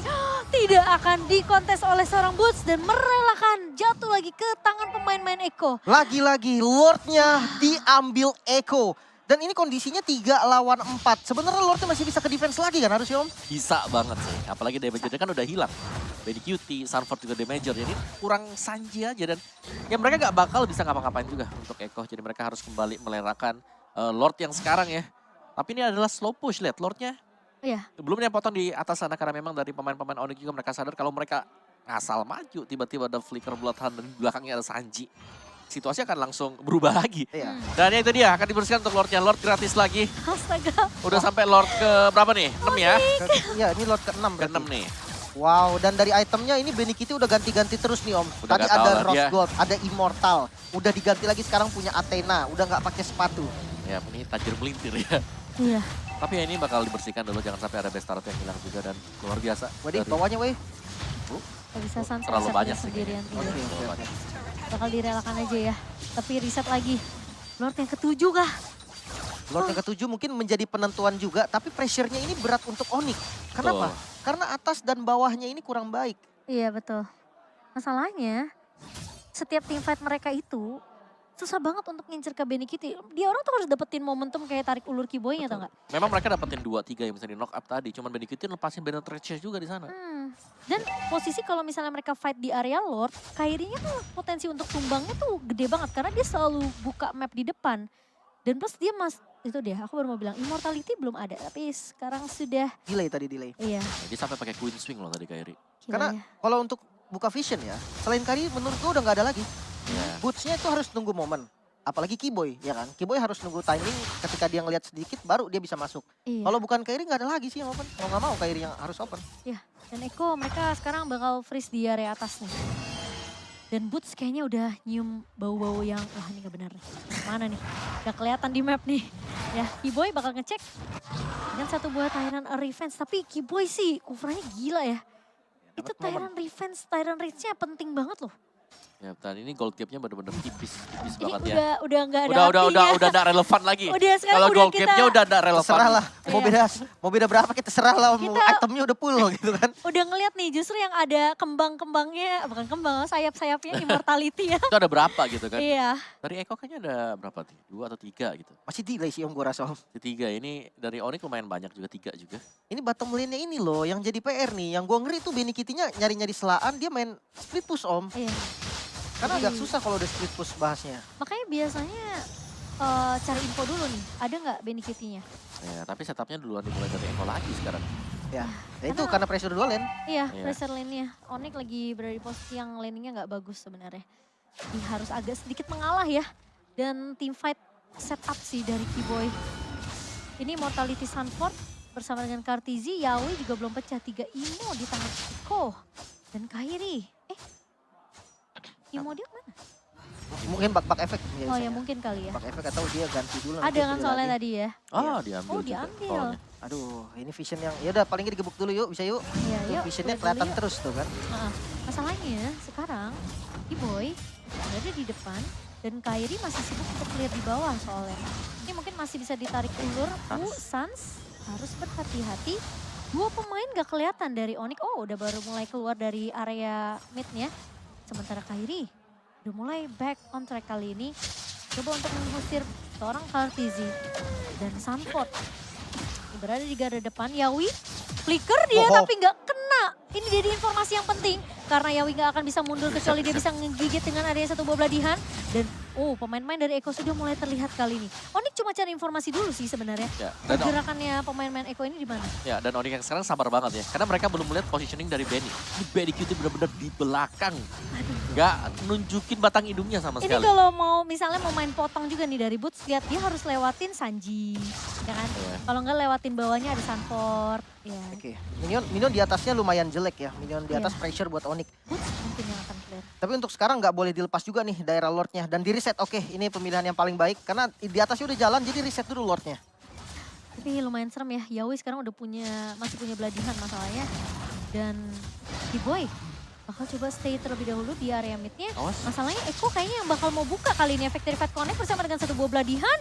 tidak akan dikontes oleh seorang Boots dan merelakan jatuh lagi ke tangan pemain-pemain Eko. Lagi-lagi Lordnya diambil Eko. Dan ini kondisinya 3 lawan 4. Sebenarnya Lordnya masih bisa ke defense lagi kan harusnya Om? Bisa banget sih. Apalagi damager-nya kan udah hilang. Benny QT, Sanford juga damager. Jadi kurang Sanji aja dan ya mereka gak bakal bisa ngapa-ngapain juga untuk Eko. Jadi mereka harus kembali melerakan Lord yang sekarang ya. Tapi ini adalah slow push, lihat Lordnya. Iya. Belum yang potong di atas sana karena memang dari pemain-pemain Onyx juga mereka sadar kalau mereka ngasal maju. Tiba-tiba ada flicker Bloodhound dan di belakangnya ada Sanji. Situasi akan langsung berubah lagi. Iya. Dan ya itu dia akan dibersihkan untuk Lordnya. Lord gratis lagi. Astaga. Udah sampai Lord ke berapa nih? 6 ya? Iya ini Lord ke-6 Ke berarti. 6 nih. Wow, dan dari itemnya ini Benny Kitty udah ganti-ganti terus nih Om. Udah Tadi nggak tahu ada lah Rose dia. Gold, ada Immortal. Udah diganti lagi sekarang punya Athena, udah nggak pakai sepatu. Ya ini tajir melintir ya. Iya. Tapi ya ini bakal dibersihkan dulu. Jangan sampai ada best start yang hilang juga. Dan luar biasa. Waduh, Dari- bawahnya weh. Gak bisa Sans Terlalu reset banyak dia sih. sendirian. kayaknya. Iya. Oke, Terlalu oke, banyak. Bakal direlakan aja ya. Tapi reset lagi. Lord yang ketujuh kah? Lord yang ke-7 mungkin menjadi penentuan juga, tapi pressure-nya ini berat untuk Onyx. Kenapa? Karena atas dan bawahnya ini kurang baik. Iya betul. Masalahnya setiap teamfight mereka itu susah banget untuk ngincer ke Benny Kitty. Dia orang tuh harus dapetin momentum kayak tarik ulur Kiboy-nya tau gak? Memang mereka dapetin 2-3 yang bisa di knock up tadi. Cuman Benny QT lepasin banner Treasure juga di sana. Dan posisi kalau misalnya mereka fight di area Lord, Kairinya tuh potensi untuk tumbangnya tuh gede banget. Karena dia selalu buka map di depan. Dan plus dia itu dia aku baru mau bilang Immortality belum ada. Tapi sekarang sudah, Delay tadi delay. iya. Dia sampai pakai Queen Swing loh tadi Kairi. Gila Karena ya. kalau untuk buka vision ya, selain Kari menurut gue udah nggak ada lagi. Ya. Boots-nya itu harus nunggu momen. Apalagi Kiboy, ya kan? Kiboy harus nunggu timing ketika dia ngelihat sedikit baru dia bisa masuk. Iya. Kalau bukan Kairi nggak ada lagi sih yang open. Mau nggak mau Kairi yang harus open. Iya. Dan Eko mereka sekarang bakal freeze di area atas nih. Dan Boots kayaknya udah nyium bau-bau yang, wah ini gak benar nih. Mana nih? Gak kelihatan di map nih. Ya, Kiboy bakal ngecek dengan satu buah Tyrant Revenge. Tapi Kiboy sih covernya gila ya. Itu Dapat momen. Tyrant Revenge, Tyrant Rage-nya penting banget loh. Ya, dan ini gold gapnya bener-bener tipis Ini banget ya. udah gak ada Udah nggak relevan lagi. Udah, sekarang Kalau udah gold gapnya udah nggak relevan. Terserah lah. Mau Iya. beda berapa kita serah lah. Mau Kita- itemnya udah full gitu kan. Udah ngeliat nih justru yang ada kembang-kembangnya, bukan kembang, sayap-sayapnya Immortality ya. Itu ada berapa gitu kan. Iya. Dari Eko kayaknya ada berapa nih? 2 atau 3 gitu. Masih delay sih Om gue rasa Om. Di 3 ini dari Onyx lumayan banyak juga, 3 juga. Ini bottom lane-nya ini loh yang jadi PR nih. Yang gue ngeri tuh Benny Kitty-nya nyari-nyari selaan dia main split push Om. Iya. Karena agak susah kalau udah split push bahasnya. Makanya biasanya cari info dulu nih, ada nggak Benny Kitty-nya? Ya, tapi setupnya duluan dimulai dari Eko lagi sekarang. Ya itu karena pressure dua lane. Iya, Iya. pressure lane-nya. Onyx lagi berada di posisi yang landingnya nggak bagus sebenarnya. Dia harus agak sedikit mengalah ya. Dan team fight setup sih dari Kiboy. Ini Mortality Sanford bersama dengan Kartizi, Yawi juga belum pecah. 3 Imo di tangan Eko dan Kairi. Imo dia mana? Mungkin bug efek. Oh ya mungkin kali ya. Bug efek atau dia ganti dulu. Ada nanti kan beli soalnya lagi. tadi ya. Ah, diambil Oh juga diambil. powernya. Aduh ini vision yang, ya udah paling nggak digebuk dulu yuk, bisa yuk. Iya, Tuh, yuk. visionnya lihat dulu kelihatan yuk. terus tuh kan. Masalahnya sekarang Kiboy berada di depan dan Kairi masih sibuk untuk lihat di bawah soalnya. Ini mungkin masih bisa ditarik ulur. Sans. Sans harus berhati-hati Dua pemain gak kelihatan dari Onyx. Oh udah baru mulai keluar dari area midnya. Sementara Kairi udah mulai back on track kali ini. Coba untuk mengusir seorang Kartizi dan Sanford. Ini berada di garda depan. Yawi flicker dia tapi nggak kena. Ini jadi informasi yang penting. Karena Yawi nggak akan bisa mundur kecuali dia bisa ngegigit dengan adanya satu buah beladihan. Dan pemain-pemain dari Eko sudah mulai terlihat kali ini. Onyx cuma cari informasi dulu sih sebenarnya. Ya, dan Gerakannya pemain-main Eko ini di mana? Ya, dan Onyx yang sekarang sabar banget ya. Karena mereka belum melihat positioning dari Benny. Ini Benny itu benar-benar di belakang. Nggak nunjukin batang hidungnya sama Ini sekali. kalau misalnya mau main potong juga nih dari Boots, lihat dia harus lewatin Sanji, ya kan? Iya. Kalau nggak lewatin bawahnya ada Sanford, ya. Oke, minion di atasnya lumayan jelek ya. Minion di atas Iya. pressure buat Onyx. Boots mungkin yang akan clear. Tapi untuk sekarang nggak boleh dilepas juga nih daerah lordnya. Dan di reset, oke ini pemilihan yang paling baik. Karena di atasnya udah jalan, jadi reset dulu lordnya. Tapi lumayan serem ya, Yawi sekarang udah masih punya beladihan masalahnya. Dan Kiboy bakal coba stay terlebih dahulu di area midnya. Awas. Masalahnya Eko kayaknya yang bakal mau buka kali ini efek dari Fight Connect bersama dengan satu buah beladihan.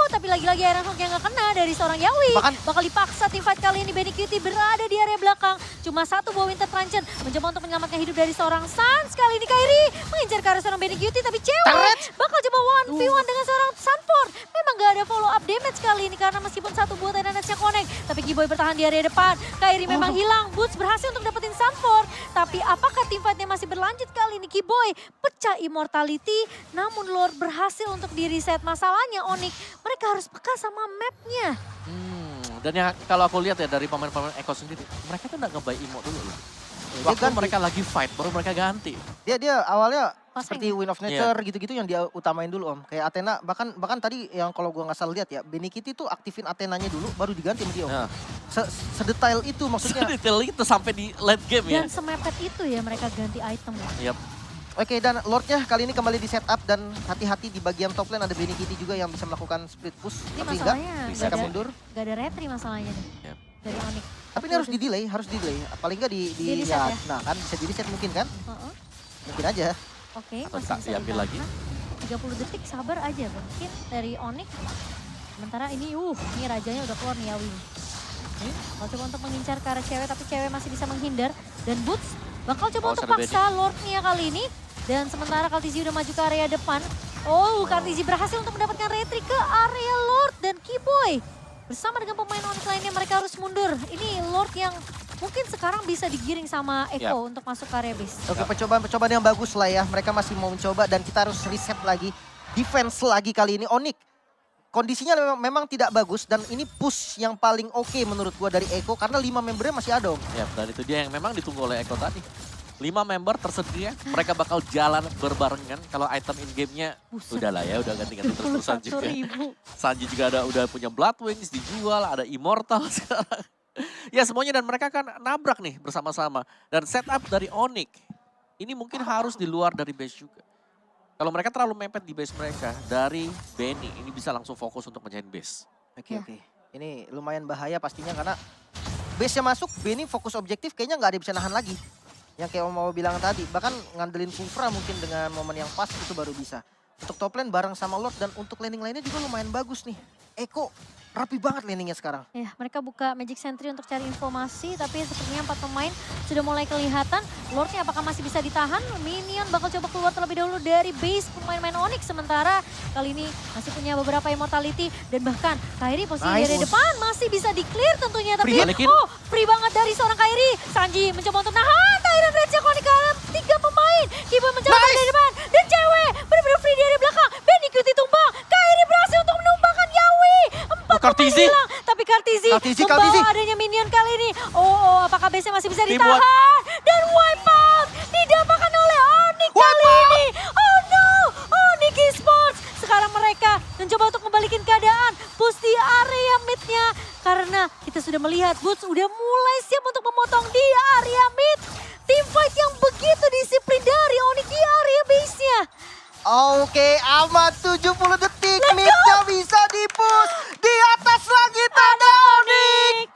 Tapi lagi-lagi Iron Hook yang gak kena dari seorang Yawi. Bakal dipaksa tim fight kali ini. Benny Cutie berada di area belakang. Cuma satu buah Winter Truncheon mencoba untuk menyelamatkan hidup dari seorang Sans. Kali ini Kairi mengincar ke arah seorang Benny Cutie tapi cewek bakal coba 1v1 dengan seorang Sanford. Memang gak ada follow up damage kali ini karena meskipun satu buah Titanic-nya connect. Tapi Kiboy bertahan di area depan. Kairi memang hilang. Boots berhasil untuk dapetin Sanford. Tapi apakah tim fightnya masih berlanjut kali ini? Kiboy pecah immortality. Namun Lord berhasil untuk di reset. Masalahnya Onyx mereka harus peka sama mapnya. Dan yang kalau aku lihat ya dari pemain-pemain Eko sendiri, mereka tuh nggak nge-buy emo dulu loh. Dia Waktu ganti. mereka lagi fight, baru mereka ganti. Dia awalnya Pasang seperti ya? Wind of Nature gitu-gitu yang dia utamain dulu Om. Kayak Athena, bahkan tadi yang kalau gua nggak salah lihat ya, Benny Kitty tuh aktifin Athenanya dulu baru diganti sama dia Om. Nah. Sedetail itu maksudnya. Detail itu sampai di late game ya. Dan semepet itu ya mereka ganti item. Yap. Oke, dan Lordnya kali ini kembali di setup dan hati-hati di bagian top lane ada Benny Kitty juga yang bisa melakukan split push. Ini Tapi enggak, masalahnya bisa mundur. gak ada retry masalahnya nih Yap. dari Onyx. Tapi ini harus di delay. Paling enggak Di reset ya? Nah kan bisa di reset mungkin kan? Heeh. Mungkin aja. Oke, Atau masih bisa diambil lagi. ditahan. 30 detik sabar aja mungkin dari Onyx. Sementara ini rajanya udah keluar nih Yawi. Mau coba untuk mengincar ke arah cewek tapi cewek masih bisa menghindar. Dan Boots bakal coba untuk ada paksa Lordnya kali ini. Dan sementara Kartizi udah maju ke area depan. Kartizi berhasil untuk mendapatkan retry ke area Lord dan Kiboy. Bersama dengan pemain Onyx lainnya mereka harus mundur. Ini Lord yang mungkin sekarang bisa digiring sama Eko untuk masuk ke area base. Oke, percobaan yang bagus lah ya. Mereka masih mau mencoba dan kita harus reset lagi. Defense lagi kali ini Onyx. Kondisinya memang tidak bagus dan ini push yang paling oke menurut gua dari Eko karena 5 membernya masih ada Om. Ya, dan itu dia yang memang ditunggu oleh Eko tadi. 5 member tersedia, mereka bakal jalan berbarengan. Kalau item in-game-nya udah lah ya, udah ganti-ganti terus-terusan juga. 21.000. Sanji juga udah punya Blood Wings dijual, ada Immortal sekarang. Ya semuanya dan mereka kan nabrak nih bersama-sama. Dan setup dari Onyx, ini mungkin harus di luar dari base juga. Kalau mereka terlalu mepet di base mereka, dari Benny ini bisa langsung fokus untuk menjadi base. Oke. Ini lumayan bahaya pastinya karena base-nya masuk, Benny fokus objektif kayaknya nggak ada yang bisa nahan lagi. Yang kayak Om mau bilang tadi, bahkan ngandelin Kufra mungkin dengan momen yang pas itu baru bisa. Untuk top lane bareng sama Lord dan untuk laning lainnya juga lumayan bagus nih. Eko rapi banget laningnya sekarang. Ya, mereka buka Magic Sentry untuk cari informasi, tapi sepertinya 4 pemain sudah mulai kelihatan. Lordnya apakah masih bisa ditahan? Minion bakal coba keluar terlebih dahulu dari base pemain-pemain Onyx. Sementara kali ini masih punya beberapa immortality. Dan bahkan Kairi posisi dari depan masih bisa di-clear tentunya. Tapi free banget dari seorang Kairi. Sanji mencoba untuk nahan Tyrant Rage Onyx ke dalam 3 pemain. Kiboy mencoba dari depan. Dan cewek benar-benar free dari belakang. Benny Cutie tumbang. Kairi berhasil untuk menumbangkan Yawi. 4 pemain hilang. Tapi Kartizi membawa adanya minion kali ini. Apakah base-nya masih bisa ditahan? Dan wipe out. Didapatkan oleh Onyx kali ini. Oh no, Onyx Esports. Sekarang mereka mencoba untuk membalikin keadaan. Push di area mid-nya. Karena kita sudah melihat Boots udah mulai siap untuk memotong di area mid. Team fight yang begitu disiplin dari Onyx di area base-nya. Oke, amat 70 detik. Mid-nya bisa di-push. Di atas langit ada Onyx.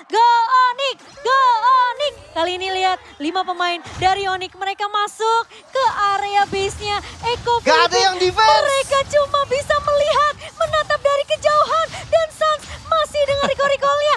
Go Onyx, go Onyx. Kali ini lihat 5 pemain dari Onyx mereka masuk ke area base-nya. Eko Gak ada yang defense. Mereka cuma bisa melihat, menatap dari kejauhan. Dan Sans masih dengan recall-recall-nya.